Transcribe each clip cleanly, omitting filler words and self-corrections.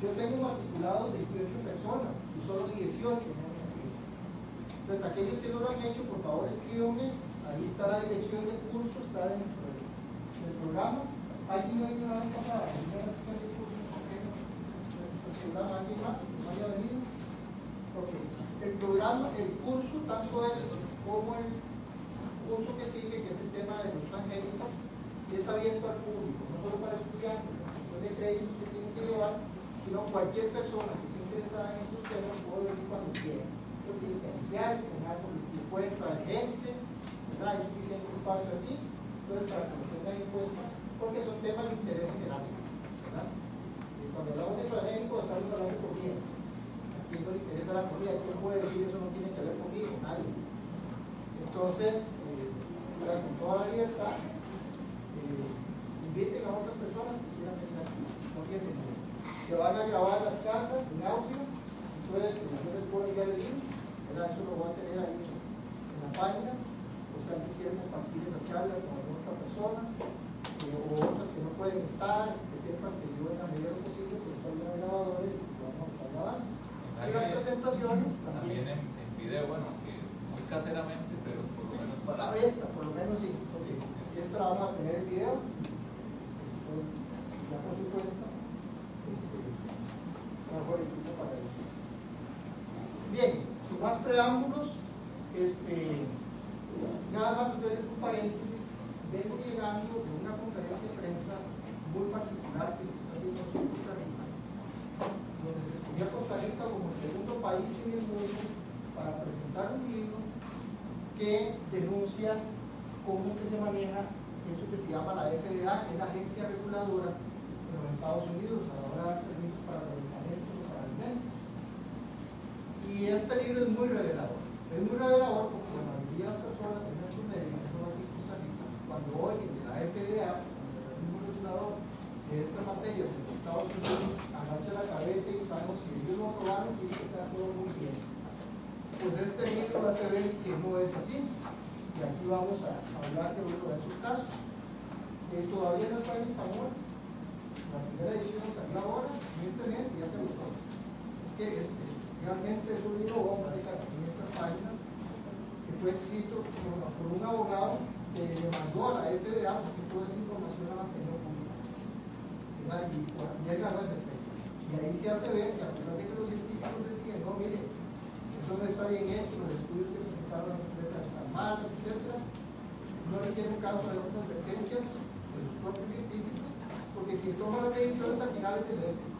Yo tengo matriculados 28 personas y solo 18 no han inscrito. Entonces, aquellos que no lo han hecho, por favor escríbanme. Ahí está la dirección del curso, está dentro del programa. ¿Alguien no vino la vez pasada? ¿Alguien más? ¿No haya venido? Ok. El programa, el curso, tanto este como el curso que sigue, que es el tema de los transgénicos, es abierto al público, no solo para estudiantes, en función de créditos que tienen que llevar, sino cualquier persona que esté interesada en estos temas puede venir cuando quiera. No tiene que anunciarse, si puede traer gente, ¿verdad? Hay suficiente espacio aquí, entonces para que lo tengan en cuenta, porque son temas de interés general, ¿verdad? Cuando hablamos de transgénicos estamos hablando de comida. A quién no le interesa la comida, ¿quién puede decir eso no tiene que ver conmigo? Nadie. Entonces, con toda la libertad, inviten a otras personas que quieran venir aquí. No tienen miedo. Se van a grabar las charlas en audio, entonces yo les puedo enviar el link, ¿verdad? Eso lo voy a tener ahí en la página, o sea, si quieren compartir esa charla con alguna otra persona, o otras que no pueden estar, que sepan que yo en la medida de lo posible, pues soy una grabadora y lo vamos a estar grabando. Y las presentaciones también en video, bueno, que muy caseramente, pero por lo menos para... esta, por lo menos sí. Okay. Esta la vamos a tener en video. Ya por supuesto, mejor equipo para eso. Bien, sin más preámbulos, nada más hacer un paréntesis. Vengo llegando de una conferencia de prensa muy particular que se está haciendo en Costa Rica, donde se escogió a Costa Rica como el segundo país en el mundo para presentar un libro que denuncia cómo que se maneja eso que se llama la FDA, que es la agencia reguladora de los Estados Unidos a la hora de dar permisos para medicamentos o para alimentos. Y este libro es muy revelador. Es muy revelador porque la mayoría de las personas en nuestros medios, no solo aquí en Costa Rica, cuando oyen de la FDA, cuando el organismo regulador de esta materia en los Estados Unidos, agacha la cabeza y sabemos si ellos lo aprobaron, tiene que estar todo muy bien. Pues este libro va a ver que no es así. Y aquí vamos a hablar de uno de esos casos. Todavía no está en español. La primera edición salió ahora, en este mes, y ya se agotó. Es que realmente es un libro bomba de casi 500 páginas que fue escrito por un abogado que le mandó a la FDA porque toda esa información la mantenió pública. Y él ganó ese premio. Y ahí se hace ver que a pesar de que los científicos decían, no, mire, eso no está bien hecho, los estudios que presentaron las empresas están malos, etc. No le hicieron caso a esas advertencias de los propios científicos, porque quien toma las decisiones al final es el éxito.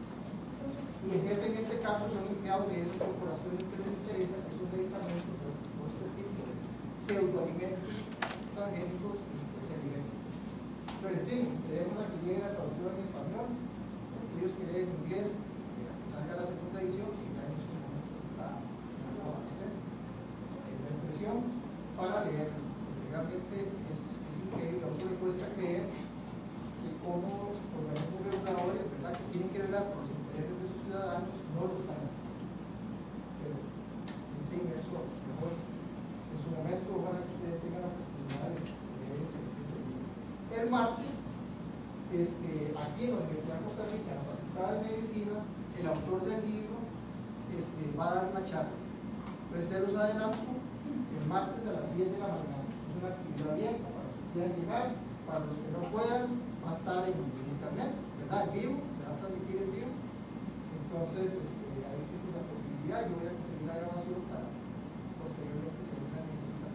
Y el jefe en este caso son empleados de esas corporaciones que les interesa que esos medicamentos o este tipo de pseudoalimentos transgénicos se alimenten. Pero en fin, esperemos a que llegue la traducción en español, aquellos que leen inglés, que salga la segunda edición, que ya en estos momentos está la impresión para leer. Realmente es increíble, a uno le cuesta creer que como organismos reguladores, ¿verdad?, que tienen que velar por los intereses de sus ciudadanos, no lo están haciendo. Pero, en fin, eso mejor en su momento, ojalá que ustedes tengan la oportunidad de leer ese libro. El martes, aquí en la Universidad de Costa Rica, en la Facultad de Medicina, el autor del libro va a dar una charla. Entonces, se los adelanto, el martes a las 10 de la mañana. Es una actividad abierta para los que quieran llegar, para los que no puedan, va a estar en internet, ¿verdad? En vivo, se va a transmitir en vivo. Entonces, ahí existe la posibilidad. Yo voy a conseguir la grabación para posteriormente, si alguna necesita,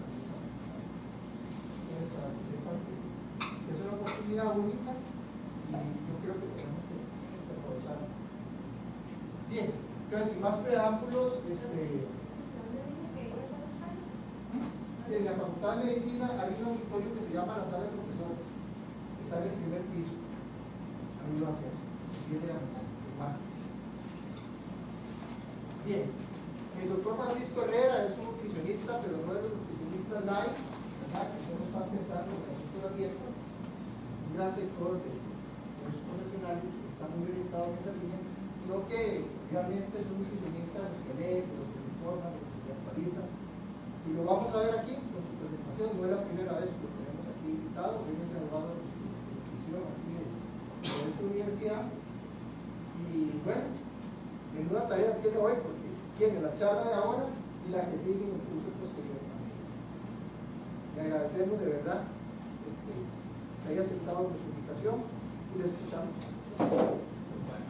para que sepan que es una oportunidad única y yo creo que tenemos que aprovecharla. Bien, entonces, sin más preámbulos, en la Facultad de Medicina hay un auditorio que se llama la Sala de Profesores. Está en el primer piso. Ahí lo hacemos, 10 de la mañana, el martes. Bien, el doctor Francisco Herrera es un nutricionista, pero no es un nutricionista light, ¿verdad?, que solo está pensando en las cosas dietas. Un gran sector de los profesionales que están muy orientados en esa línea, sino que realmente es un nutricionista de los que lee, de los que se informa, de los que se actualiza. Y lo vamos a ver aquí con su presentación. No es la primera vez que lo tenemos aquí invitado, hoy es graduado de inscripción aquí de esta universidad. Y bueno, Menuda tarea tiene hoy, porque tiene la charla de ahora y la que sigue en el curso posterior también. Le agradecemos de verdad que haya aceptado nuestra invitación y le escuchamos. Bueno,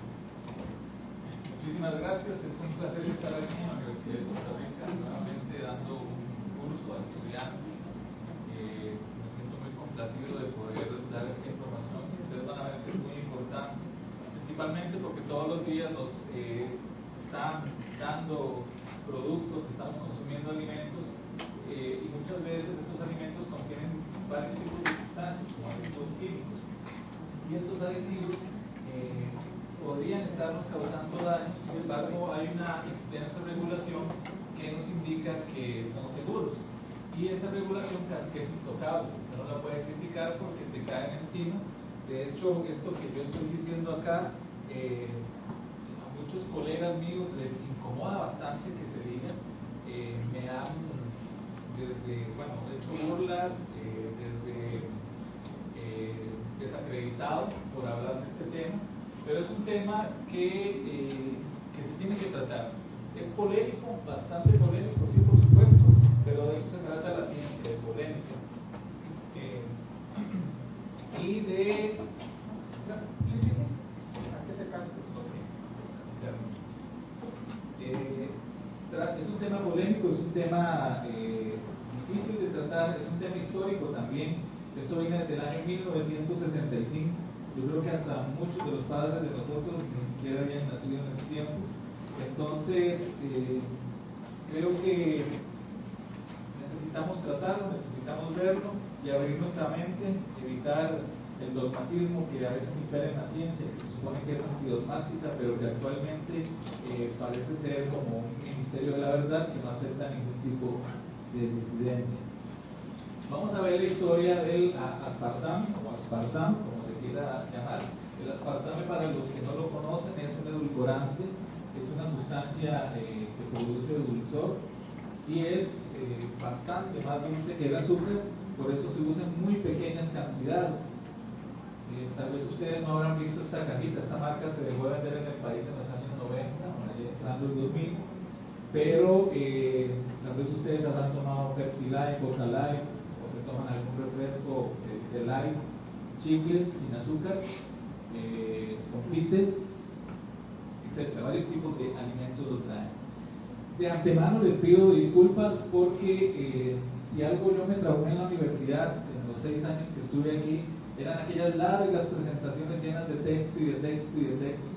muchísimas gracias, es un placer estar aquí en la Universidad de Costa Rica, nuevamente dando un curso a estudiantes. Me siento muy complacido de poder dar esta información que ustedes van a ver que es muy importante, principalmente porque todos los días nos están dando productos, estamos consumiendo alimentos y muchas veces estos alimentos contienen varios tipos de sustancias, como aditivos químicos, y estos aditivos podrían estarnos causando daños. Sin embargo, hay una extensa regulación que nos indica que son seguros, y esa regulación que es intocable, usted no la puede criticar porque te caen encima. De hecho, esto que yo estoy diciendo acá, a muchos colegas míos les incomoda bastante que se diga. Me han hecho burlas, desacreditado por hablar de este tema, pero es un tema que se tiene que tratar. Es polémico, bastante polémico, sí, por supuesto, pero de eso se trata la ciencia, de polémica. Y de... Sí. ¿A qué se casa? Es un tema polémico, es un tema difícil de tratar, es un tema histórico también. Esto viene desde el año 1965. Yo creo que hasta muchos de los padres de nosotros ni siquiera habían nacido en ese tiempo. Entonces, creo que necesitamos tratarlo, necesitamos verlo y abrir nuestra mente, evitar el dogmatismo que a veces impera en la ciencia, que se supone que es antidogmática, pero que actualmente parece ser como un ministerio de la verdad que no acepta ningún tipo de disidencia. Vamos a ver la historia del aspartame, o aspartame, como se quiera llamar. El aspartame, para los que no lo conocen, es un edulcorante, es una sustancia que produce dulzor y es bastante más dulce que el azúcar, por eso se usa en muy pequeñas cantidades. Tal vez ustedes no habrán visto esta cajita, esta marca se dejó de vender en el país en los años 90, entrando el 2000, pero tal vez ustedes habrán tomado Pepsi Light, Coca Light, o se toman algún refresco que dice Light, chicles sin azúcar, confites, etcétera. Varios tipos de alimentos lo traen. De antemano les pido disculpas porque si algo yo me traumé en la universidad, en los 6 años que estuve aquí, eran aquellas largas presentaciones llenas de texto y de texto y de texto.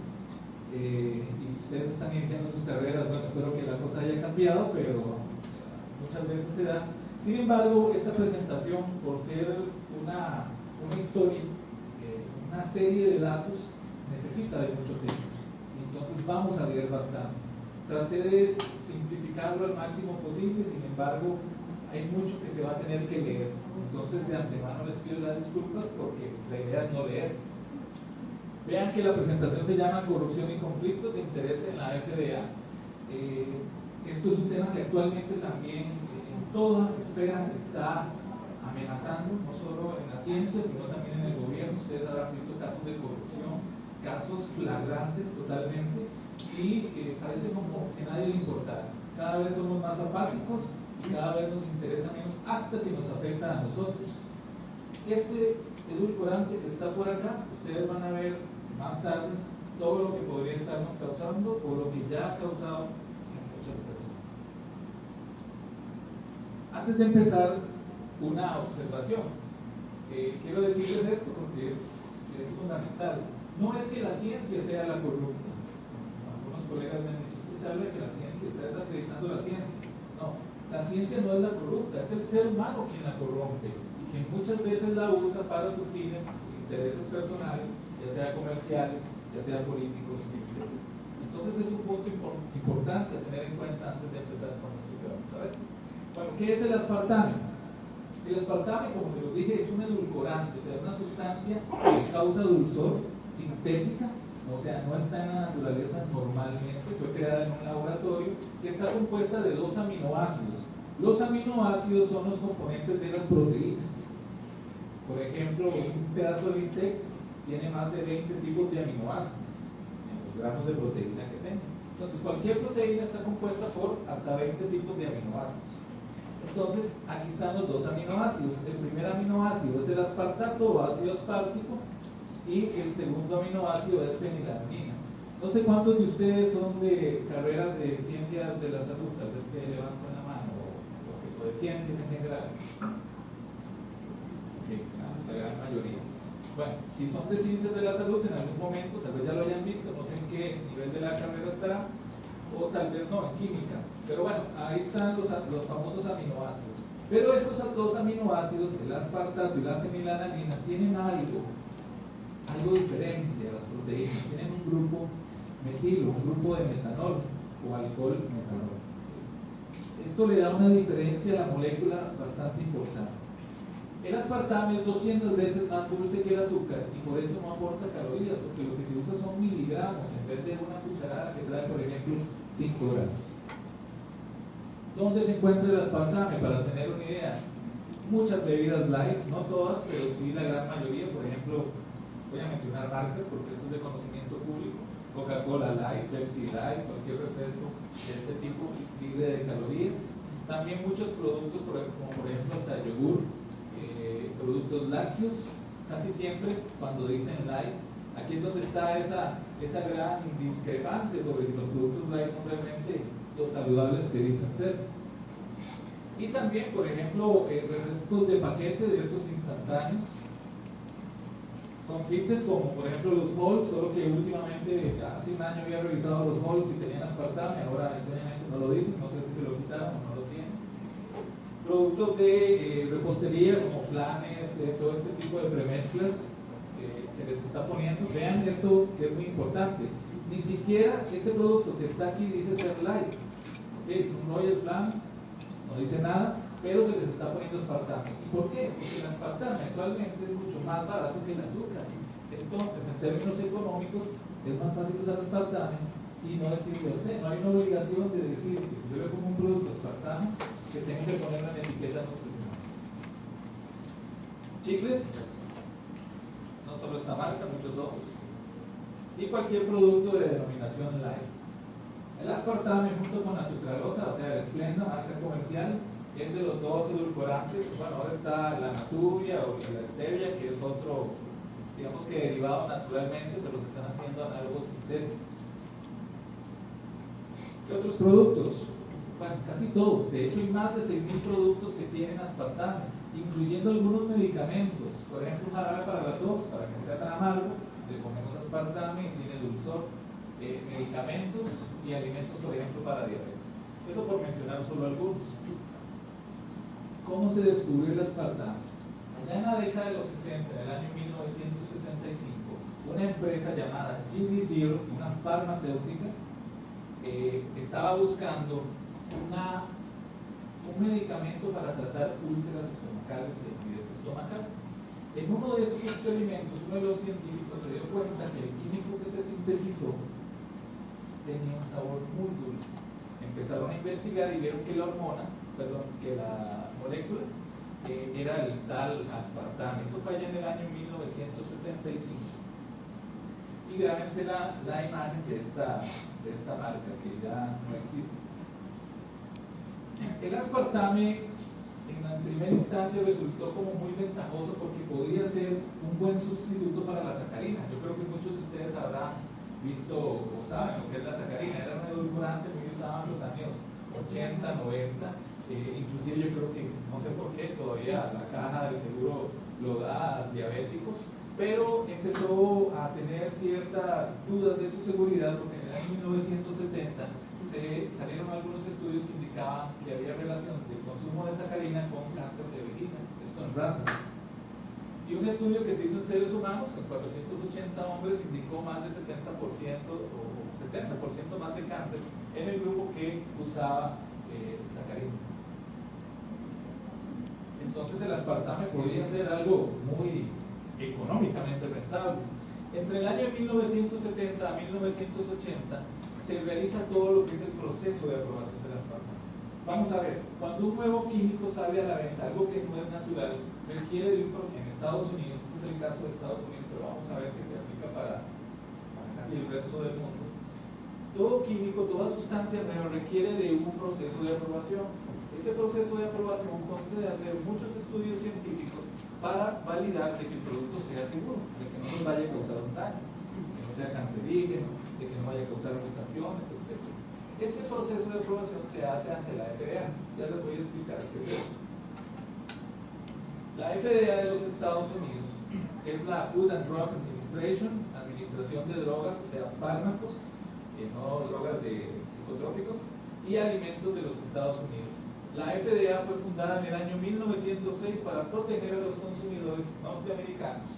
Y si ustedes están iniciando sus carreras, bueno, espero que la cosa haya cambiado, pero muchas veces se da. Sin embargo, esta presentación, por ser una historia, una serie de datos, necesita de mucho texto. Entonces vamos a leer bastante. Traté de simplificarlo al máximo posible, sin embargo, hay mucho que se va a tener que leer. Entonces, de antemano les pido las disculpas porque la idea es no leer. Vean que la presentación se llama Corrupción y conflictos de interés en la FDA. Esto es un tema que actualmente también en toda esfera está amenazando, no solo en la ciencia, sino también en el gobierno. Ustedes habrán visto casos de corrupción, casos flagrantes totalmente, y parece como que a nadie le importa. Cada vez somos más apáticos y cada vez nos interesa menos hasta que nos afecta a nosotros. Este edulcorante que está por acá, ustedes van a ver más tarde todo lo que podría estarnos causando o lo que ya ha causado en muchas personas. Antes de empezar, una observación. Quiero decirles esto porque es fundamental. No es que la ciencia sea la corrupta. Algunos colegas me han dicho, es que usted habla de que la ciencia está desacreditando la ciencia. No, la ciencia no es la corrupta, es el ser humano quien la corrompe, que muchas veces la usa para sus fines, sus intereses personales, ya sea comerciales, ya sea políticos, etc. Entonces es un punto importante a tener en cuenta antes de empezar con esto que vamos a ver. Bueno, ¿qué es el aspartame? El aspartame, como se los dije, es un edulcorante, o sea, una sustancia que causa dulzor, sintética, o sea, no está en la naturaleza normalmente, fue creada en un laboratorio, que está compuesta de 2 aminoácidos. Los aminoácidos son los componentes de las proteínas. Por ejemplo, un pedazo de bistec tiene más de 20 tipos de aminoácidos en los gramos de proteína que tenga. Entonces, cualquier proteína está compuesta por hasta 20 tipos de aminoácidos. Entonces, aquí están los dos aminoácidos. El primer aminoácido es el aspartato o ácido aspartico y el segundo aminoácido es fenilalanina. No sé cuántos de ustedes son de carreras de ciencias de la salud, tal vez que levanten la mano, o de ciencias en general. Okay, la gran mayoría. Bueno, si son de ciencias de la salud, en algún momento, tal vez ya lo hayan visto, no sé en qué nivel de la carrera estará, o tal vez no, en química. Pero bueno, ahí están los famosos aminoácidos. Pero estos dos aminoácidos, el aspartato y la fenilalanina, tienen algo diferente a las proteínas. Tienen un grupo metilo, un grupo de metanol o alcohol metanol. Esto le da una diferencia a la molécula bastante importante. El aspartame es 200 veces más dulce que el azúcar y por eso no aporta calorías, porque lo que se usa son miligramos en vez de una cucharada que trae, por ejemplo, 5 gramos. ¿Dónde se encuentra el aspartame? Para tener una idea, muchas bebidas light, no todas, pero sí la gran mayoría. Por ejemplo, voy a mencionar marcas porque esto es de conocimiento público: Coca-Cola Light, Pepsi Light, cualquier refresco de este tipo libre de calorías. También muchos productos, como por ejemplo hasta yogur, productos lácteos, casi siempre cuando dicen light, aquí es donde está esa gran discrepancia sobre si los productos light son realmente los saludables que dicen ser. Y también, por ejemplo, refrescos de paquete de estos instantáneos, confites como por ejemplo los Halls, solo que últimamente, hace un año había revisado los Halls y tenían aspartame, ahora extrañamente no lo dicen, no sé si se lo quitaron o no lo tienen. Productos de repostería como flanes, todo este tipo de premezclas se les está poniendo. Vean esto que es muy importante, ni siquiera este producto que está aquí dice ser light, ¿okay? Es un Royal Flan, no dice nada, pero se les está poniendo aspartame. ¿Y por qué? Porque el aspartame actualmente es mucho más barato que el azúcar. Entonces, en términos económicos, es más fácil usar aspartame y no decirle a usted, no hay una obligación de decir que si yo le pongo un producto aspartame, que tengo que ponerlo en etiqueta nutricional. Chicles, no solo esta marca, muchos otros. Y cualquier producto de denominación light. El aspartame junto con la sucralosa, o sea, el Splenda, marca comercial, es de los dos edulcorantes. Bueno, ahora está la natuvia o la stevia, que es otro, digamos que derivado naturalmente, pero se están haciendo análogos sintéticos. ¿Qué otros productos? Bueno, casi todo. De hecho, hay más de 6.000 productos que tienen aspartame, incluyendo algunos medicamentos. Por ejemplo, un jarabe para la tos, para que no sea tan amargo, le ponemos aspartame y tiene dulzor. Medicamentos y alimentos, por ejemplo, para diabetes. Eso por mencionar solo algunos. ¿Cómo se descubrió el aspartame? Allá en la década de los 60, en el año 1965, una empresa llamada GD Zero, una farmacéutica, estaba buscando un medicamento para tratar úlceras estomacales y acidez estomacal. En uno de esos experimentos, uno de los científicos se dio cuenta que el químico que se sintetizó tenía un sabor muy dulce. Empezaron a investigar y vieron que la molécula era el tal aspartame. Eso fue allá en el año 1965. Y grábense la imagen de esta marca que ya no existe. El aspartame en la primera instancia resultó como muy ventajoso porque podía ser un buen sustituto para la sacarina. Yo creo que muchos de ustedes habrán visto o saben lo que es la sacarina. Era un edulcorante muy usado en los años 80, 90, inclusive yo creo que, no sé por qué, todavía la caja del seguro lo da a diabéticos, pero empezó a tener ciertas dudas de su seguridad porque en el año 1970 salieron algunos estudios que indicaban que había relación del consumo de sacarina con cáncer de vejiga, esto en ratas. Y un estudio que se hizo en seres humanos, en 480 hombres, indicó más del 70% o 70% más de cáncer en el grupo que usaba sacarina. Entonces el aspartame podría ser algo muy económicamente rentable. Entre el año 1970 a 1980 se realiza todo lo que es el proceso de aprobación del aspartame. Vamos a ver, cuando un nuevo químico sale a la venta, algo que no es natural, requiere de en Estados Unidos, este es el caso de Estados Unidos, pero vamos a ver que se aplica para casi el resto del mundo, todo químico, toda sustancia nueva requiere de un proceso de aprobación. Ese proceso de aprobación consta de hacer muchos estudios científicos para validar de que el producto sea seguro, de que no nos vaya a causar un daño, que no sea cancerígeno, de que no vaya a causar mutaciones, etc. Ese proceso de aprobación se hace ante la FDA. Ya les voy a explicar qué es eso. La FDA de los Estados Unidos es la Food and Drug Administration, Administración de Drogas, o sea, fármacos, no drogas de psicotrópicos, y alimentos de los Estados Unidos. La FDA fue fundada en el año 1906 para proteger a los consumidores norteamericanos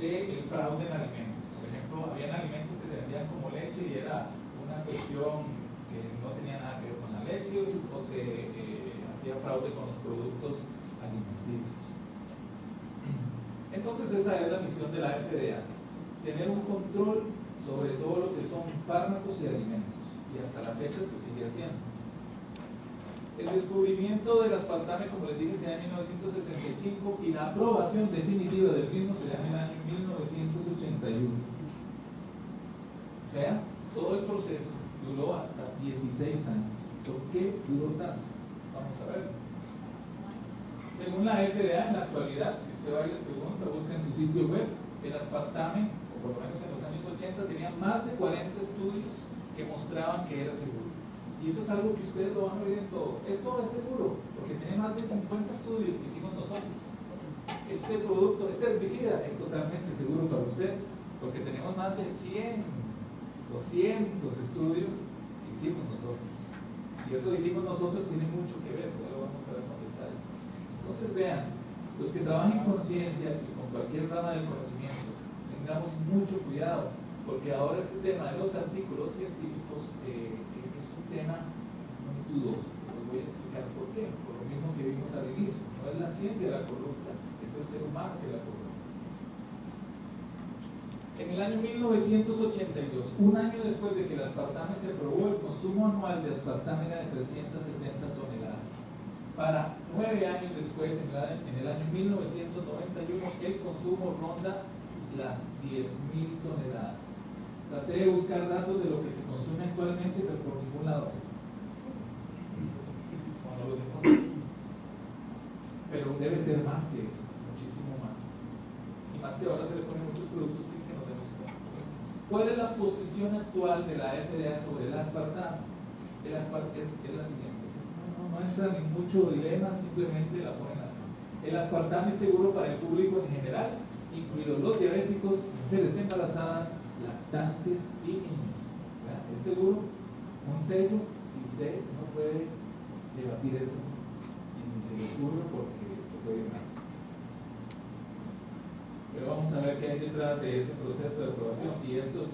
del fraude en alimentos. Por ejemplo, habían alimentos que se vendían como leche y era una cuestión que no tenía nada que ver con la leche, o se hacía fraude con los productos alimenticios. Entonces esa es la misión de la FDA, tener un control sobre todo lo que son fármacos y alimentos, y hasta la fecha se sigue haciendo. El descubrimiento del aspartame, como les dije, se da en 1965 y la aprobación definitiva del mismo se da en el año 1981. O sea, todo el proceso duró hasta 16 años. ¿Por qué duró tanto? Vamos a ver. Según la FDA, en la actualidad, si usted va y les pregunta, busca en su sitio web, el aspartame, o por lo menos en los años 80, tenía más de 40 estudios que mostraban que era seguro. Y eso es algo que ustedes lo van a ver en todo. Esto es seguro, porque tiene más de 50 estudios que hicimos nosotros. Este producto, este herbicida, es totalmente seguro para usted, porque tenemos más de 100, 200 estudios que hicimos nosotros. Y eso hicimos nosotros tiene mucho que ver, ya lo vamos a ver con detalle. Entonces vean, los que trabajan en conciencia y con cualquier rama del conocimiento, tengamos mucho cuidado, porque ahora este tema de los artículos científicos es un tema muy dudoso. Se los voy a explicar por qué. Por lo mismo que vimos al inicio, no es la ciencia la corrupta, es el ser humano que la corrupta. En el año 1982, un año después de que el aspartame se aprobó, el consumo anual de aspartame era de 370 toneladas. Para 9 años después, en el año 1991, el consumo ronda las 10.000 toneladas. Traté de buscar datos de lo que se consume actualmente, pero por ningún lado. Cuando los encontré. Pero debe ser más que eso, muchísimo más. Y más que ahora se le ponen muchos productos sin que nos demos cuenta. ¿Cuál es la posición actual de la FDA sobre el aspartame? El aspartame es la siguiente. No entran en mucho dilema, simplemente la ponen así. El aspartame es seguro para el público en general, incluidos los diabéticos, mujeres embarazadas, lactantes y niños. ¿Verdad? Es seguro, un sello, y usted no puede debatir eso, y ni se le ocurre porque puede ir mal. Pero vamos a ver qué hay detrás de ese proceso de aprobación. Y esto es,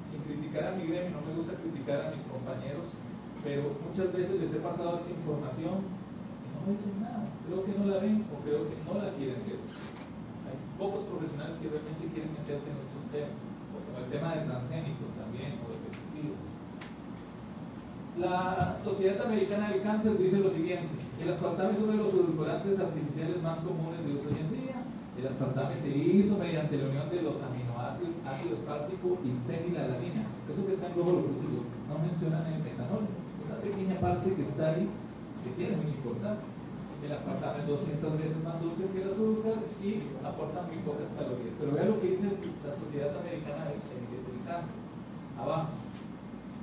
sin criticar a mi gremio, no me gusta criticar a mis compañeros, pero muchas veces les he pasado esta información y no me dicen nada. Creo que no la ven o creo que no la quieren ver. Hay pocos profesionales que realmente quieren meterse en estos temas, o como el tema de transgénicos también, o de pesticidas. La Sociedad Americana del Cáncer dice lo siguiente: el aspartame es uno de los edulcorantes artificiales más comunes de uso hoy en día. El aspartame se hizo mediante la unión de los aminoácidos ácido espártico y fenilalanina. Eso que está en rojo lo consigo, no mencionan el metanol. Esa pequeña parte que está ahí, que tiene mucha importancia. El aspartame es 200 veces más dulce que el azúcar y aporta muy pocas calorías. Pero vea lo que dice la Sociedad Americana del Cáncer. Abajo.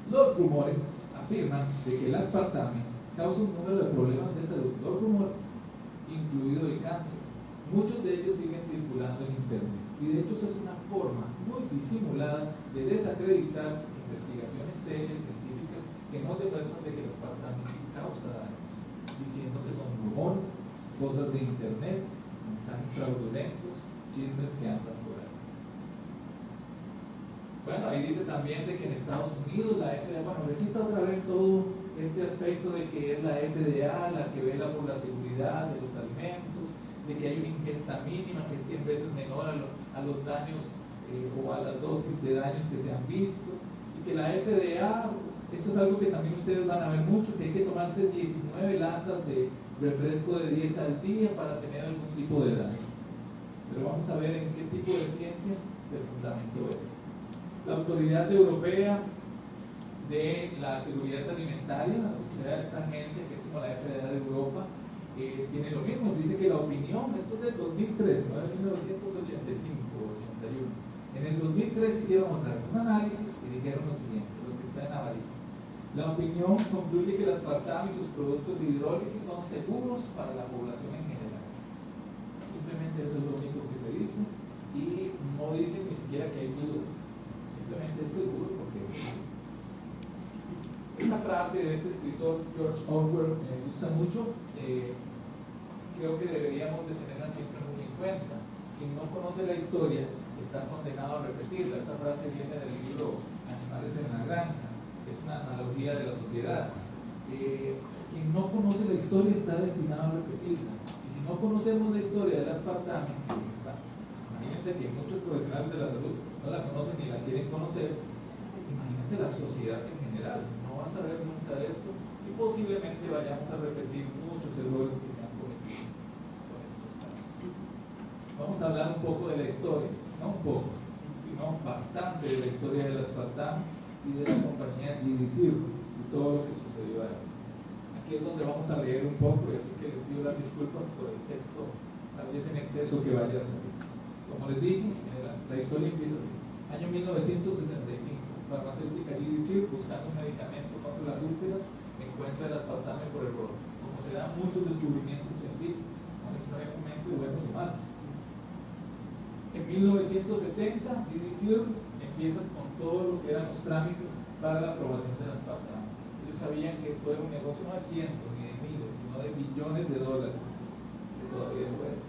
Los rumores afirman de que el aspartame causa un número de problemas de salud. Los rumores, incluido el cáncer. Muchos de ellos siguen circulando en internet. Y de hecho esa es una forma muy disimulada de desacreditar investigaciones serias, científicas, que nos demuestran de que el aspartame sí causa daño, diciendo que son rumores, cosas de internet, mensajes fraudulentos, chismes que andan por ahí. Bueno, ahí dice también de que en Estados Unidos la FDA, bueno, recita otra vez todo este aspecto de que es la FDA la que vela por la seguridad de los alimentos, de que hay una ingesta mínima que es 100 veces menor a los daños o a las dosis de daños que se han visto, y que la FDA, esto es algo que también ustedes van a ver mucho, que hay que tomarse 19 latas de refresco de dieta al día para tener algún tipo de daño. Pero vamos a ver en qué tipo de ciencia se fundamentó eso. La Autoridad Europea de la seguridad alimentaria, o sea, esta agencia que es como la FDA de Europa, tiene lo mismo, dice que la opinión, esto es del 2003, no de 1985 o 81, en el 2003 hicieron otra vez un análisis y dijeron lo siguiente, lo que está en amarillo. La opinión concluye que el aspartamo y sus productos de hidrólisis son seguros para la población en general. Simplemente eso es lo único que se dice y no dicen ni siquiera que hay dudas, simplemente es seguro porque es seguro. Esta frase de este escritor George Orwell me gusta mucho, creo que deberíamos de tenerla siempre muy en cuenta. Quien no conoce la historia está condenado a repetirla. Esa frase viene del libro Animales en la Granja, que es una analogía de la sociedad. Quien no conoce la historia está destinado a repetirla. Y si no conocemos la historia del aspartame, imagínense que muchos profesionales de la salud no la conocen ni la quieren conocer. Imagínense la sociedad en general, no va a saber nunca de esto y posiblemente vayamos a repetir muchos errores que se han cometido con estos casos. Vamos a hablar un poco de la historia, no un poco, sino bastante de la historia del aspartamo y de la compañía GDC y todo lo que sucedió ahí. Aquí es donde vamos a leer un poco y así que les pido las disculpas por el texto tal vez en exceso que vaya a salir. Como les dije, la historia empieza así. Año 1965. Farmacéutica GDC, buscando un medicamento contra las úlceras, encuentra el aspartame por error. Como se dan muchos descubrimientos científicos, no necesariamente buenos o malos. En 1970, GDC empieza con todo lo que eran los trámites para la aprobación del aspartame. Ellos sabían que esto era un negocio no de cientos ni de miles, sino de billones de dólares, que todavía lo es.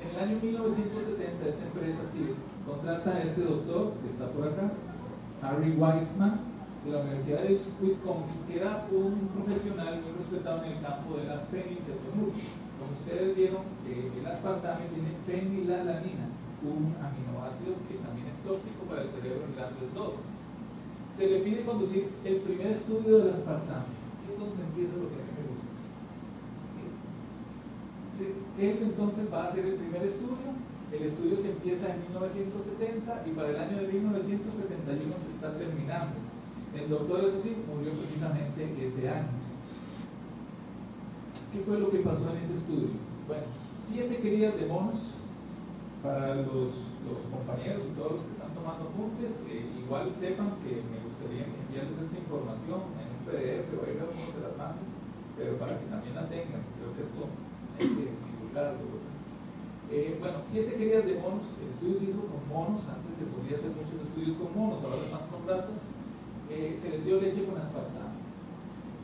En el año 1970, esta empresa sí contrata a este doctor que está por acá, Harry Weissman, de la Universidad de Wisconsin, que era un profesional muy respetado en el campo de la fenilcetonuria. Como ustedes vieron, el aspartame tiene fenilalanina, un aminoácido que también es tóxico para el cerebro en grandes dosis. Se le pide conducir el primer estudio del aspartame, que es donde empieza lo que a mí me gusta. Él entonces va a hacer el primer estudio. El estudio se empieza en 1970 y para el año de 1971 se está terminando. El doctor, eso sí, murió precisamente ese año. ¿Qué fue lo que pasó en ese estudio? Bueno, 7 crías de monos. Para los compañeros y todos los que están tomando apuntes, igual sepan que me gustaría enviarles esta información en un PDF o ahí veo cómo se las mando, pero para que también la tengan. Creo que esto hay que divulgarlo. Bueno, 7 crías de monos. El estudio se hizo con monos. Antes se podía hacer muchos estudios con monos, ahora más con ratas. Se les dio leche con aspartame.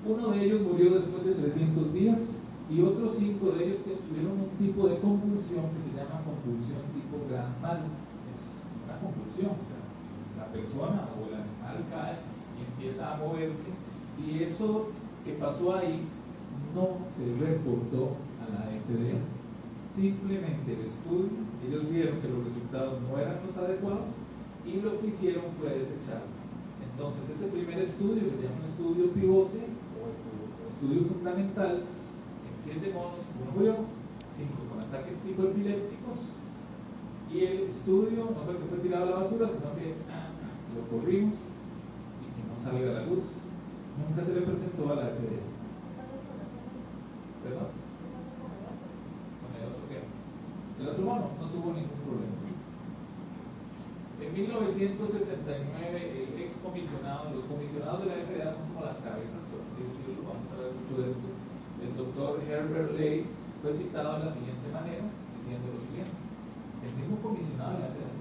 Uno de ellos murió después de 300 días y otros 5 de ellos tuvieron un tipo de convulsión que se llama convulsión tipo gran mal. Es una convulsión, o sea, la persona o el animal cae y empieza a moverse, y eso que pasó ahí no se reportó a la FDA. Simplemente el estudio, ellos vieron que los resultados no eran los adecuados y lo que hicieron fue desecharlo. Entonces ese primer estudio, que se llama un estudio pivote o estudio fundamental, en 7 monos, 1 murió, 5 con ataques tipo epilépticos, y el estudio no fue que fue tirado a la basura, sino que lo corrimos y que no salga a la luz. Nunca se le presentó a la FDA. ¿Perdón? ¿Con el otro qué? El otro mono no tuvo ningún problema. En 1969, el excomisionado, los comisionados de la FDA son como las cabezas, por así decirlo, vamos a ver mucho de esto. El doctor Herbert Lay fue citado de la siguiente manera, diciendo lo siguiente: el mismo comisionado de la FDA.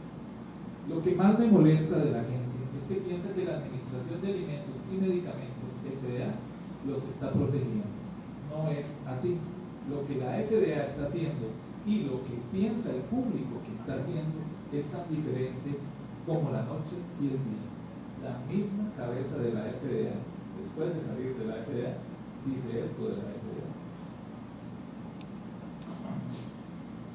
Lo que más me molesta de la gente es que piensa que la Administración de Alimentos y Medicamentos, FDA, los está protegiendo. No es así. Lo que la FDA está haciendo y lo que piensa el público que está haciendo es tan diferente como la noche y el día. La misma cabeza de la FDA, después de salir de la FDA, dice esto de la FDA.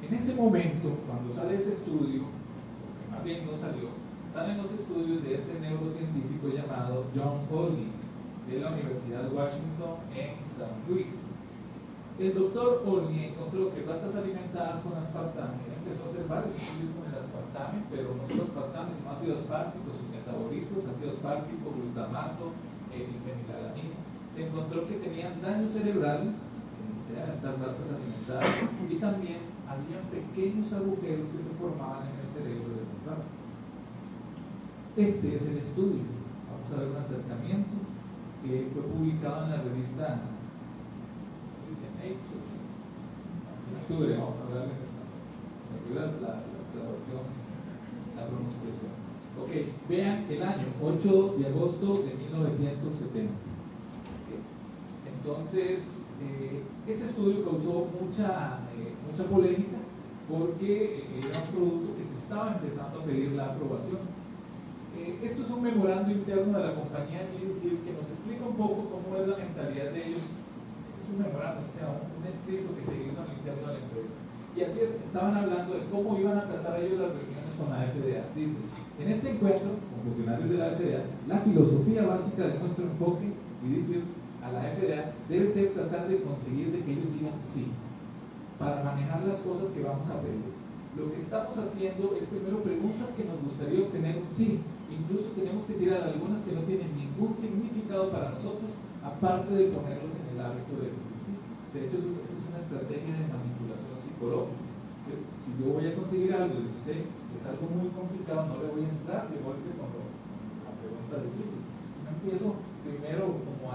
En ese momento, cuando sale ese estudio, porque más bien no salió, salen los estudios de este neurocientífico llamado John Golgi, de la Universidad de Washington en San Luis. El doctor Olney encontró que ratas alimentadas con aspartame, él empezó a hacer varios estudios con el aspartame, pero no solo aspartame, sino ácido aspartico, sus metabolitos, ácido aspartico, glutamato, fenilalanina. Se encontró que tenían daño cerebral, o sea, estas ratas alimentadas, y también había pequeños agujeros que se formaban en el cerebro de las ratas. Este es el estudio. Vamos a ver un acercamiento que fue publicado en la revista Nature. En octubre vamos a hablar en español. Me ayuda la traducción, la pronunciación. Ok, vean el año, 8 de agosto de 1970. Okay. Entonces, ese estudio causó mucha polémica porque era un producto que se estaba empezando a pedir la aprobación. Esto es un memorando interno de la compañía GDC que nos explica un poco cómo es la mentalidad de ellos. Es un memorando, o sea, un escrito que se hizo al interno de la empresa. Y así estaban hablando de cómo iban a tratar ellos las reuniones con la FDA. Dice, en este encuentro con funcionarios de la FDA, la filosofía básica de nuestro enfoque, y dice a la FDA, debe ser tratar de conseguir de que ellos digan sí, para manejar las cosas que vamos a pedir. Lo que estamos haciendo es primero preguntas que nos gustaría obtener un sí. Incluso tenemos que tirar algunas que no tienen ningún significado para nosotros, aparte de ponerlos en el hábito de decir sí. De hecho, eso es una estrategia de manipulación psicológica. Si yo voy a conseguir algo de usted, es algo muy complicado, no le voy a entrar de golpe con la pregunta difícil. Yo empiezo primero, como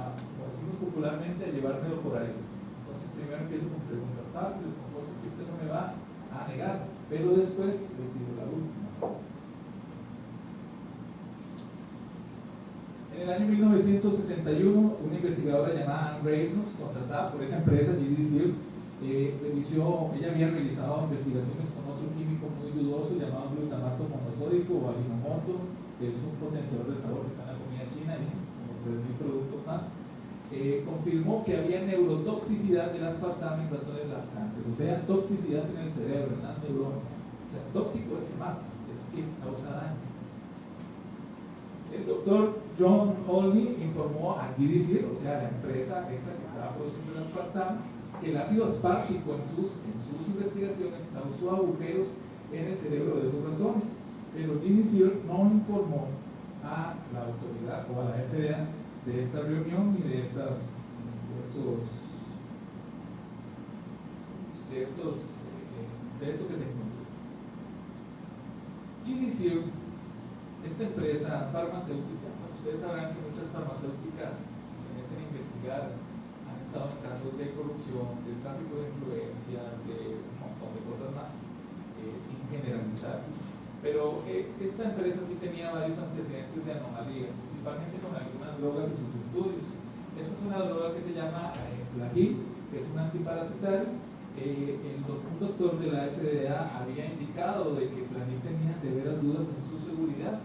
decimos popularmente, a llevármelo por ahí. Entonces, primero empiezo con preguntas fáciles, con cosas que usted no me va a negar, pero después le pido la última. En el año 1971, una investigadora llamada Anne Reynolds, contratada por esa empresa, GDC, ella había realizado investigaciones con otro químico muy dudoso llamado glutamato monosódico o ajinomoto, que es un potenciador de sabor que está en la comida china y como 3.000 productos más. Confirmó que había neurotoxicidad del aspartame en ratones lactantes, o sea, toxicidad en el cerebro, en las neuronas. O sea, tóxico es que mata, es que causa daño. El doctor John Olney informó a GDC, o sea, la empresa esta que estaba produciendo el aspartame, que el ácido aspartico en sus investigaciones causó agujeros en el cerebro de esos ratones, pero GDC no informó a la autoridad o a la FDA de esta reunión y de esto que se encontró. GDC, esta empresa farmacéutica, ustedes sabrán que muchas farmacéuticas, si se meten a investigar, han estado en casos de corrupción, de tráfico de influencias, de un montón de cosas más, sin generalizar. Pero esta empresa sí tenía varios antecedentes de anomalías, principalmente con algunas drogas en sus estudios. Esta es una droga que se llama Flagyl, que es un antiparasitario. Un doctor de la FDA había indicado de que Flagyl tenía severas dudas en su seguridad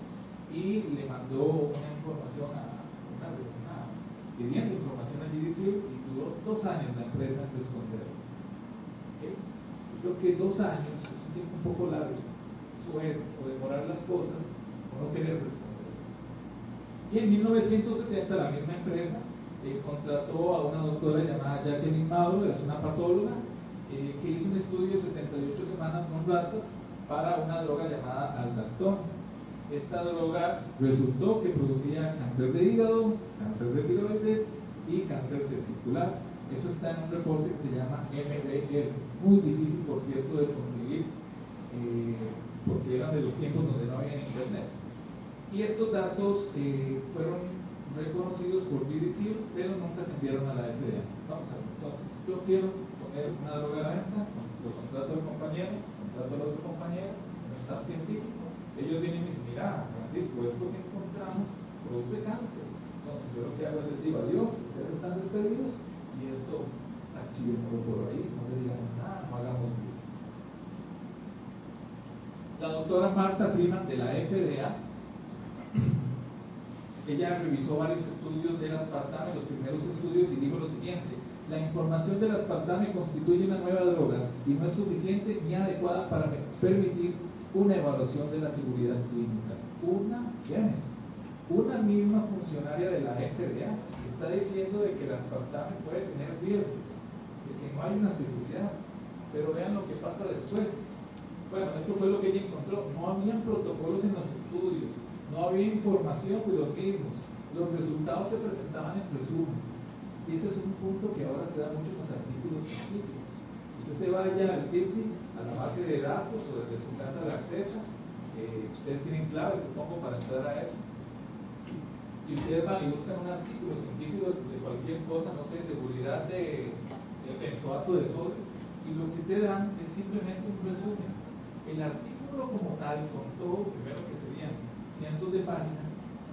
y le mandó una información pidiendo información a GDC y duró 2 años la empresa en responderlo. ¿Okay? Yo creo que 2 años es un tiempo un poco largo. Eso es, o demorar las cosas o no querer responder. Y en 1970 la misma empresa contrató a una doctora llamada Jacqueline Mauro, es una patóloga, que hizo un estudio de 78 semanas con ratas para una droga llamada aldactón. Esta droga resultó que producía cáncer de hígado, cáncer de tiroides y cáncer testicular. Eso está en un reporte que se llama MBR, muy difícil por cierto de conseguir, porque eran de los tiempos donde no había internet. Y estos datos fueron reconocidos por GDC, pero nunca se enviaron a la FDA. Vamos a ver, entonces, yo quiero poner una droga a la venta, lo contrato al compañero, contrato al otro compañero, no está científico. Ellos vienen y me dicen, mira, Francisco, esto que encontramos produce cáncer. Entonces yo lo que hago es les digo, adiós, ustedes están despedidos y esto archivémoslo por ahí, no le digamos nada, no hagamos nada. La doctora Marta Freeman de la FDA, ella revisó varios estudios del aspartame, los primeros estudios, y dijo lo siguiente: la información del aspartame constituye una nueva droga y no es suficiente ni adecuada para permitir una evaluación de la seguridad clínica. Una misma funcionaria de la FDA está diciendo de que el aspartame puede tener riesgos. de que no hay una seguridad. Pero vean lo que pasa después. Bueno, esto fue lo que ella encontró. No habían protocolos en los estudios, no había información de los mismos. Los resultados se presentaban en resúmenes. Y ese es un punto que ahora se da mucho en los artículos científicos. Usted se vaya al CIRTI, a la base de datos o desde su casa la accesa. Ustedes tienen clave, supongo, para entrar a eso. Y ustedes van y buscan un artículo científico de cualquier cosa, no sé, seguridad de benzoato de sodio, y lo que te dan es simplemente un resumen. El artículo como tal, con todo, primero que serían cientos de páginas,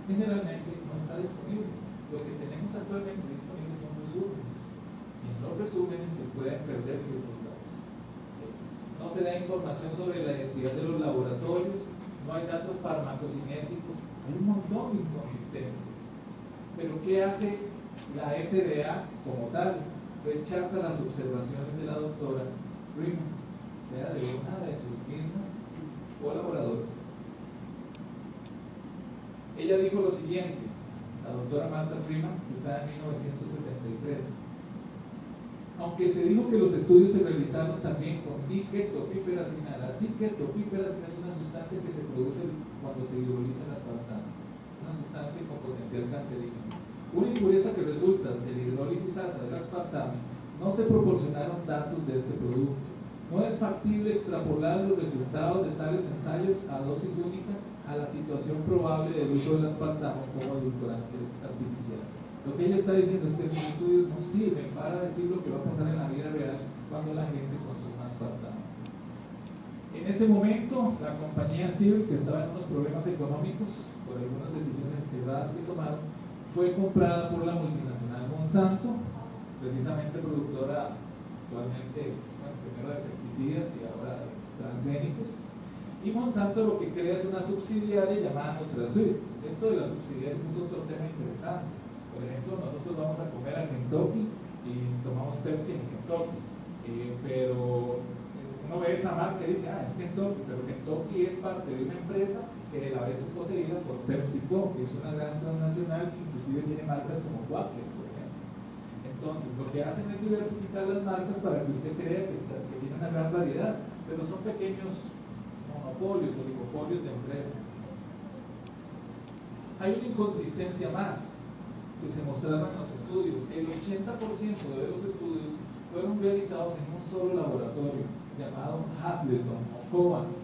generalmente no está disponible. Lo que tenemos actualmente disponible son resúmenes, y en los resúmenes se pueden perder ciertos datos. No se da información sobre la identidad de los laboratorios, no hay datos farmacocinéticos, hay un montón de inconsistencias. Pero ¿qué hace la FDA como tal? Rechaza las observaciones de la doctora Freeman, o sea, de una de sus mismas colaboradoras. Ella dijo lo siguiente, la doctora Martha Freeman, citada en 1973. Aunque se dijo que los estudios se realizaron también con diketopiperacina. La diketopiperacina es una sustancia que se produce cuando se hidroliza el aspartamo, una sustancia con potencial cancerígeno. Una impureza que resulta de la hidrólisis asa del aspartame. No se proporcionaron datos de este producto. No es factible extrapolar los resultados de tales ensayos a dosis única a la situación probable del uso del aspartamo como edulcorante artificial. Lo que ella está diciendo es que esos estudios no sirven para decir lo que va a pasar en la vida real cuando la gente consuma aspartamo. En ese momento, la compañía Civil, que estaba en unos problemas económicos por algunas decisiones erradas que tomaron, fue comprada por la multinacional Monsanto, precisamente productora actualmente, bueno, primero de pesticidas y ahora de transgénicos. Y Monsanto lo que crea es una subsidiaria llamada NutraSweet. Esto de las subsidiarias es otro tema interesante. Por ejemplo, nosotros vamos a comer a Kentucky y tomamos Pepsi en Kentucky, pero uno ve esa marca y dice, es Kentucky, pero Kentucky es parte de una empresa que a la vez es poseída por PepsiCo, que es una gran transnacional que inclusive tiene marcas como Quaker, por ejemplo. Entonces, lo que hacen es diversificar las marcas para que usted crea que tiene una gran variedad, pero son pequeños monopolios, oligopolios de empresas. Hay una inconsistencia más que se mostraron en los estudios. El 80% de los estudios fueron realizados en un solo laboratorio llamado Hazelton o Covance.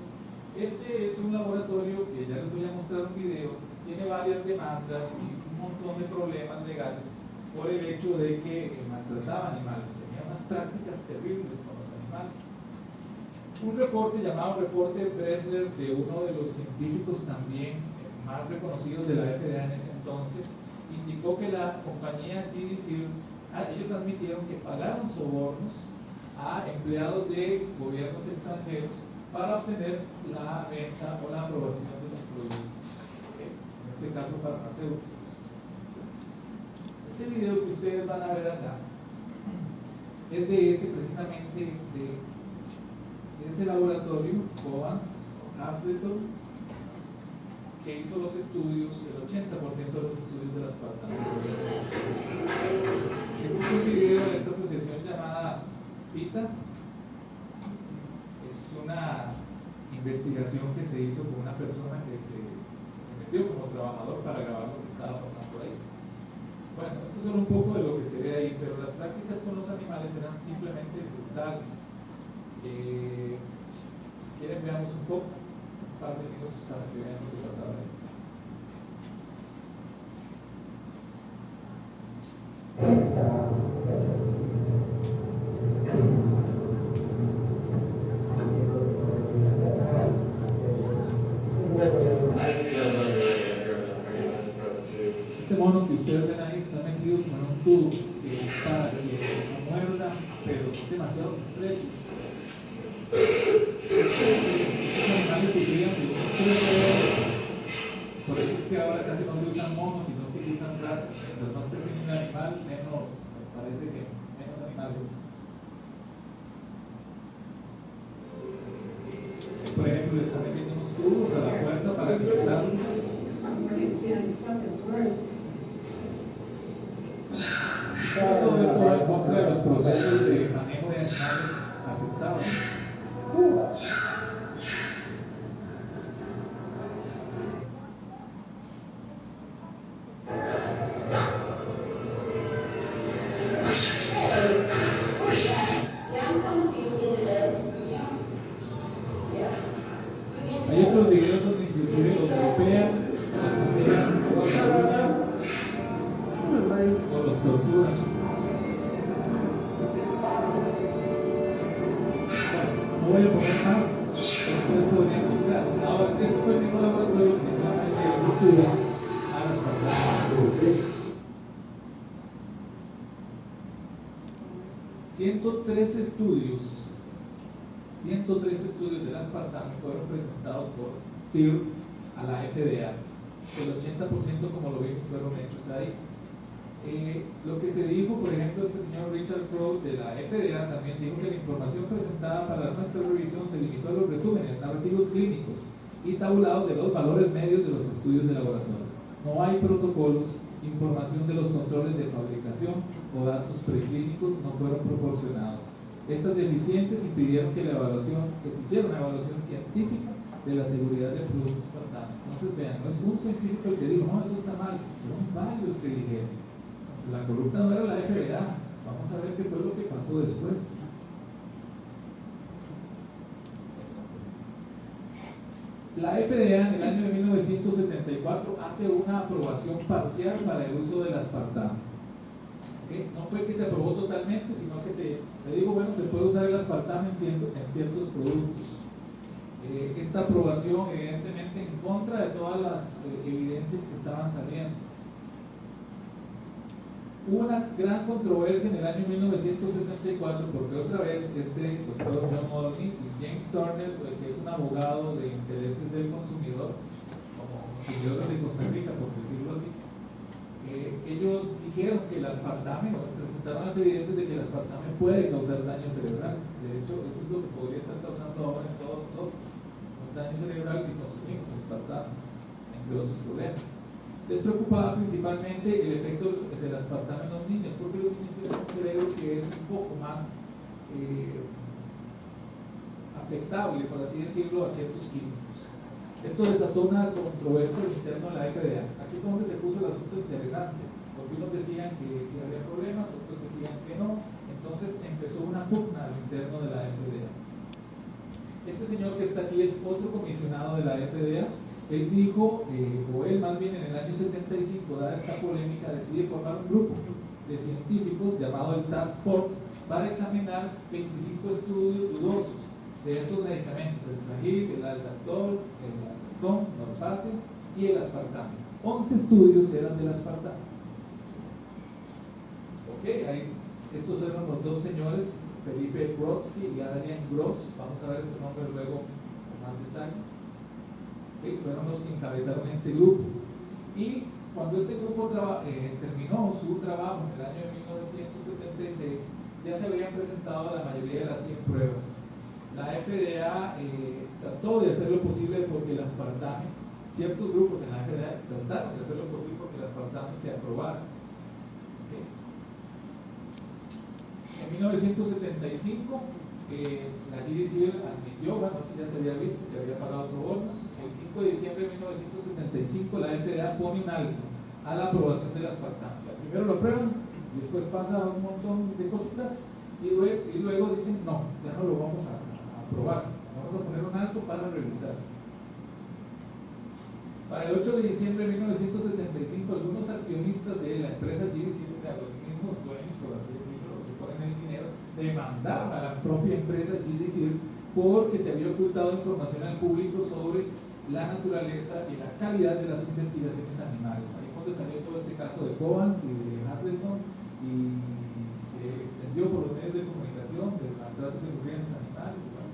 Este es un laboratorio que ya les voy a mostrar un video, tiene varias demandas y un montón de problemas legales por el hecho de que maltrataba animales, tenía unas prácticas terribles con los animales. Un reporte llamado reporte Bressler de uno de los científicos también más reconocidos de la FDA en ese entonces, indicó que la compañía GDC, ellos admitieron que pagaron sobornos a empleados de gobiernos extranjeros para obtener la venta o la aprobación de los productos, en este caso farmacéuticos. Este video que ustedes van a ver acá es de ese precisamente de ese laboratorio, Covance o Hazelton, que hizo los estudios, el 80% de los estudios de las aspartamo. Este es un video de esta asociación llamada PITA. Es una investigación que se hizo con una persona que se metió como trabajador para grabar lo que estaba pasando ahí. Bueno, esto es solo un poco de lo que se ve ahí, pero las prácticas con los animales eran simplemente brutales. Si quieren, veamos un poco, un par de minutos para que vean lo que pasaba ahí. Ese mono que ustedes ven ahí está metido con un tubo para que no muerda, pero son demasiados estrechos. Estos animales sufrían de un estrés. Por eso es que ahora casi no se usan monos, sino que se usan ratas. Mientras más pequeño el animal, menos, parece que menos animales. Por ejemplo, le están metiendo unos tubos a la fuerza para alimentarlos. Pero todo esto va en contra de los procesos de manejo de animales aceptables. Hay otros videos donde inclusive los golpean, los tiran por la luna o los torturan. Bueno, no voy a poner más, ustedes podrían buscar. Ahora, este fue el mismo laboratorio que hizo análisis de los estudios a las pantallas. 113 estudios del aspartame fueron presentados por CIR a la FDA. El 80%, como lo vimos, fueron hechos ahí. Lo que se dijo, por ejemplo, este señor Richard Crowe de la FDA también dijo que la información presentada para nuestra revisión se limitó a los resúmenes narrativos clínicos y tabulados de los valores medios de los estudios de laboratorio. No hay protocolos, información de los controles de fabricación o datos preclínicos no fueron proporcionados. Estas deficiencias impidieron que se hiciera una evaluación científica de la seguridad del producto aspartame. Entonces, vean, no es un científico el que dijo, no, eso está mal, fueron varios que dijeron. Entonces, la corrupta no era la FDA. Vamos a ver qué fue lo que pasó después. La FDA en el año de 1974 hace una aprobación parcial para el uso del aspartame. No fue que se aprobó totalmente, sino que se dijo, bueno, se puede usar el aspartame en ciertos productos. Esta aprobación, evidentemente, en contra de todas las evidencias que estaban saliendo. Hubo una gran controversia en el año 1964 porque otra vez este doctor John Moloney y James Turner, que es un abogado de intereses del consumidor, como consumidores de Costa Rica, por decirlo así, ellos dijeron que el aspartame, presentaron las evidencias de que el aspartame puede causar daño cerebral. De hecho, eso es lo que podría estar causando ahora en todos nosotros, un daño cerebral si consumimos aspartame, entre otros problemas. Les preocupaba principalmente el efecto del aspartame en los niños, porque los niños tienen un cerebro que es un poco más afectable, por así decirlo, a ciertos químicos. Esto desató una controversia interna de la FDA. Aquí es donde se puso el asunto interesante, porque unos decían que sí había problemas, otros decían que no. Entonces empezó una pugna al interno de la FDA. Este señor que está aquí es otro comisionado de la FDA. Él dijo, o él más bien en el año 75, dada esta polémica, decide formar un grupo de científicos llamado el Task Force para examinar 25 estudios dudosos de estos medicamentos, el Flagyl, el Aldactol, el Alactón, Norfase y el aspartame. 11 estudios eran del aspartame. Ok, estos eran los dos señores, Felipe Brodsky y Adrian Gross. Vamos a ver este nombre luego con más detalle. Okay, fueron los que encabezaron este grupo. Y cuando este grupo terminó su trabajo en el año de 1976, ya se habían presentado la mayoría de las 100 pruebas. La FDA trató de hacer lo posible porque el aspartame, ciertos grupos en la FDA trataron de hacer lo posible porque el aspartame se aprobara. Okay. En 1975, la GDC admitió, bueno, eso ya se había visto, que había pagado sobornos. El 5 de diciembre de 1975, la FDA pone un alto a la aprobación del aspartame. O sea, primero lo aprueban, y después pasa un montón de cositas, y luego dicen, no, ya no lo vamos a aprobar, vamos a poner un alto para revisar. Para el 8 de diciembre de 1975, algunos accionistas de la empresa GDC, o sea, los mismos dueños, por así decirlo, los que ponen el dinero, demandaron a la propia empresa GDC porque se había ocultado información al público sobre la naturaleza y la calidad de las investigaciones animales. Ahí fue donde salió todo este caso de Covance y de Hazelton, y se extendió por los medios de comunicación del maltrato que sufrían los animales, y bueno,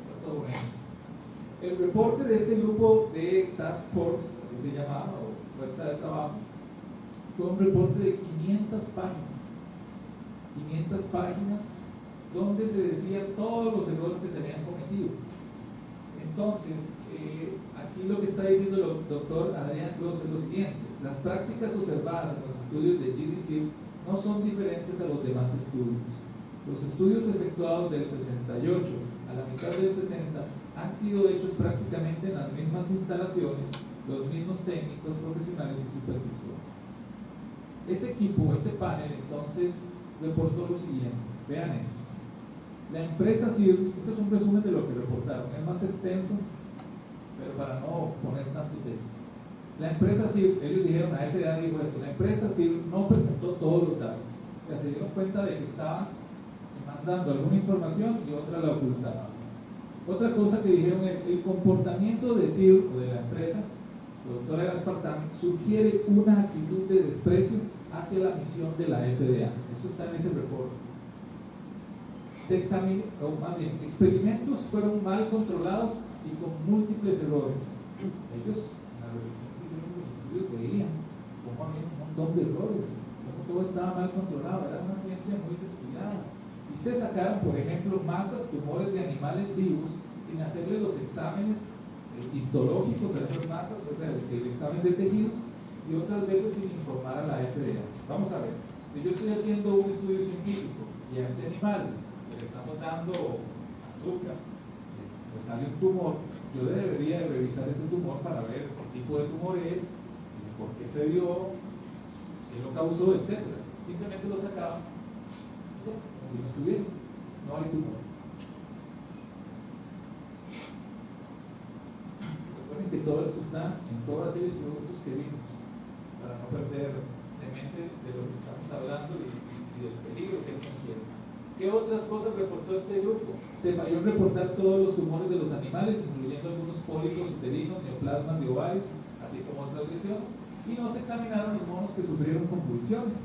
fue todo bueno. El reporte de este grupo de Task Force, así se llamaba, o Fuerza de Trabajo, fue un reporte de 500 páginas. 500 páginas donde se decían todos los errores que se habían cometido. Entonces, aquí lo que está diciendo el doctor Adrian Gross es lo siguiente: las prácticas observadas en los estudios de GDC no no son diferentes a los demás estudios. Los estudios efectuados del 68 a la mitad del 60 han sido hechos prácticamente en las mismas instalaciones, los mismos técnicos, profesionales y supervisores. Ese equipo, ese panel, entonces, reportó lo siguiente. Vean esto. La empresa CIR, este es un resumen de lo que reportaron, es más extenso, pero para no poner tanto texto. La empresa CIR, ellos dijeron, la FDA dijo esto, la empresa CIR no presentó todos los datos. O sea, se dieron cuenta de que estaban mandando alguna información y otra la ocultaban. Otra cosa que dijeron es, el comportamiento de CIR o de la empresa, productora del aspartame, sugiere una actitud de desprecio hacia la misión de la FDA. Eso está en ese reporte. Se examinó, o más bien, experimentos fueron mal controlados y con múltiples errores. Ellos, en la revisión que hicieron los estudios, veían cómo había un montón de errores, cómo todo estaba mal controlado, era una ciencia muy descuidada. Y se sacaron, por ejemplo, masas, tumores de animales vivos sin hacerle los exámenes histológicos a esas masas, o sea, el examen de tejidos, y otras veces sin informar a la FDA. Vamos a ver, si yo estoy haciendo un estudio científico y a este animal le estamos dando azúcar, pues sale un tumor, yo debería revisar ese tumor para ver qué tipo de tumor es, por qué se dio, qué lo causó, etc. Simplemente lo sacaban, como si no estuviese, no hay tumor. Recuerden que todo esto está en todos aquellos productos que vimos, para no perder de mente de lo que estamos hablando y del peligro que esto encierra. ¿Qué otras cosas reportó este grupo? Se falló en reportar todos los tumores de los animales, incluyendo algunos pólipos uterinos, neoplasmas de ovarios, así como otras lesiones, y no se examinaron los monos que sufrieron convulsiones.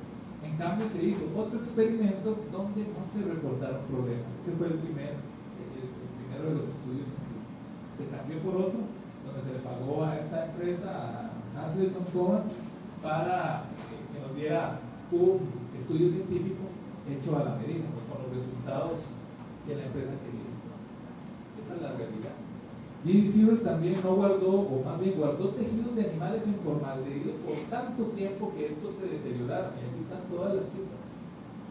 En cambio, se hizo otro experimento donde no se reportaron problemas. Ese fue el primero de los estudios científicos. Se cambió por otro, donde se le pagó a esta empresa, a Hazelton Covance, para que nos diera un estudio científico hecho a la medida, con los resultados que la empresa quería. Esa es la realidad. GD0 también no guardó, o más bien guardó tejidos de animales en formaldehído por tanto tiempo que estos se deterioraron. Y aquí están todas las citas.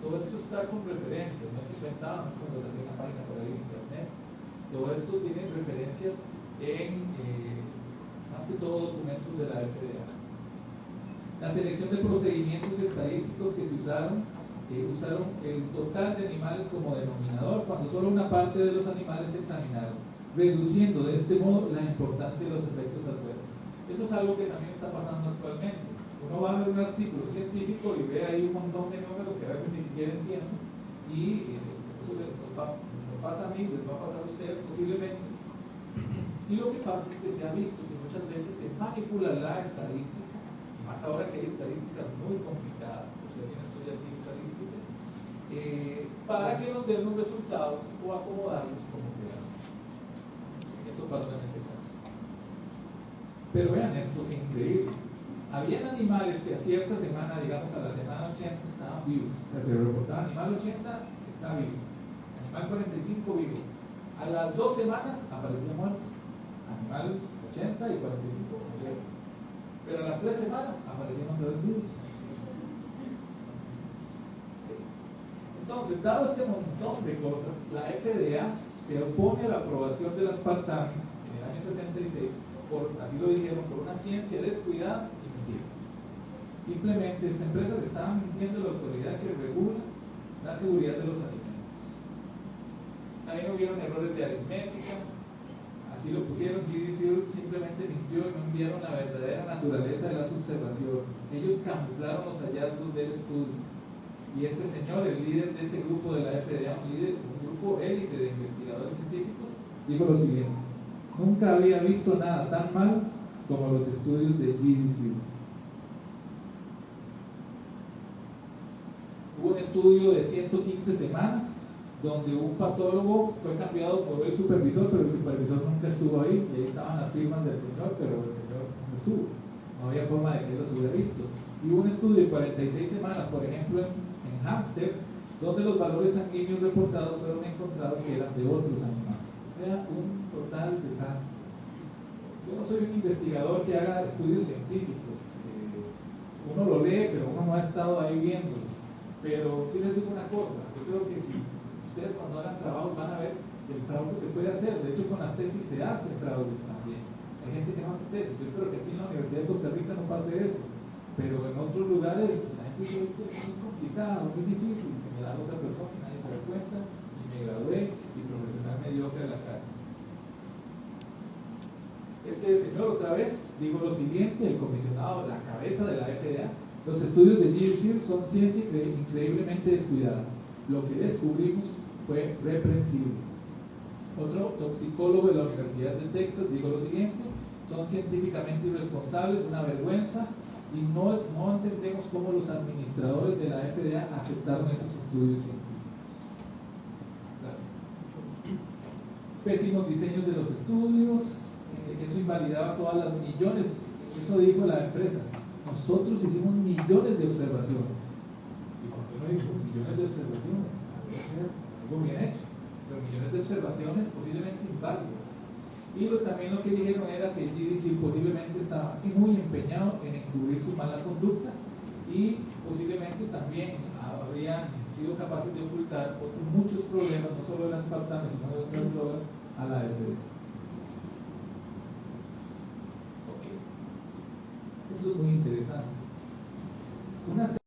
Todo esto está con referencias, no es inventado, no es como lo saqué en la página por ahí en internet. Todo esto tiene referencias en, más que todo, documentos de la FDA. La selección de procedimientos estadísticos que se usaron el total de animales como denominador cuando solo una parte de los animales se examinaron, reduciendo de este modo la importancia de los efectos adversos. Eso es algo que también está pasando actualmente. Uno va a ver un artículo científico y ve ahí un montón de números que a veces ni siquiera entiendo, y eso me pasa a mí, les va a pasar a ustedes posiblemente. Y lo que pasa es que se ha visto que muchas veces se manipula la estadística, más ahora que hay estadísticas muy complicadas, pues yo también estoy aquí estadística, para que nos den los resultados o acomodarlos como quieran. Eso pasó en ese caso. Pero vean esto, que increíble. Habían animales que a cierta semana, digamos a la semana 80, estaban vivos. O sea, se reportaba animal 80 está vivo, animal 45 vivo. A las 2 semanas aparecía muerto. Animal 80 y 45 murieron. Pero a las 3 semanas aparecieron otra vez vivos. Entonces, dado este montón de cosas, la FDA se opone a la aprobación del aspartame en el año 76, así lo dijeron, por una ciencia descuidada y mentiras. Simplemente esta empresa le estaba mintiendo a la autoridad que regula la seguridad de los alimentos. Ahí no hubieron errores de aritmética, así lo pusieron. GD0 simplemente mintió y no enviaron la verdadera naturaleza de las observaciones. Ellos camuflaron los hallazgos del estudio. Y este señor, el líder de ese grupo de la FDA, un grupo élite de investigadores científicos, dijo lo siguiente: nunca había visto nada tan mal como los estudios de GD0. Hubo un estudio de 115 semanas donde un patólogo fue cambiado por el supervisor, pero el supervisor nunca estuvo ahí, y ahí estaban las firmas del señor, pero el señor no estuvo, no había forma de que él los hubiera visto. Y hubo un estudio de 46 semanas, por ejemplo, en hámster, donde los valores sanguíneos reportados fueron encontrados que eran de otros animales. O sea, un total desastre. Yo no soy un investigador que haga estudios científicos, uno lo lee, pero uno no ha estado ahí viéndolos. Pero sí les digo una cosa, yo creo que si ustedes cuando hagan trabajo van a ver que el fraude se puede hacer. De hecho, con las tesis se hacen fraudes también. Hay gente que no hace tesis. Yo espero que aquí en la Universidad de Costa Rica no pase eso. Pero en otros lugares la gente dice es que es muy complicado, muy difícil, que me da otra persona y nadie se da cuenta, y me gradué y profesional mediocre a la cara. Este señor otra vez dijo lo siguiente, el comisionado, la cabeza de la FDA: los estudios de GIRSIR son ciencia increíblemente descuidada. Lo que descubrimos fue reprensible. Otro toxicólogo de la Universidad de Texas dijo lo siguiente: son científicamente irresponsables, una vergüenza, y no entendemos cómo los administradores de la FDA aceptaron esos estudios científicos. Gracias. Pésimos diseños de los estudios, eso invalidaba todas las millones, eso dijo la empresa. Nosotros hicimos millones de observaciones. ¿Y por qué no hizo millones de observaciones? Algo bien hecho, pero millones de observaciones posiblemente inválidas. Y también lo que dijeron era que el GDC posiblemente estaba muy empeñado en encubrir su mala conducta y posiblemente también habrían sido capaces de ocultar otros muchos problemas, no solo de las aspartame, sino de otras drogas, a la FDA. Okay. Esto es muy interesante. Una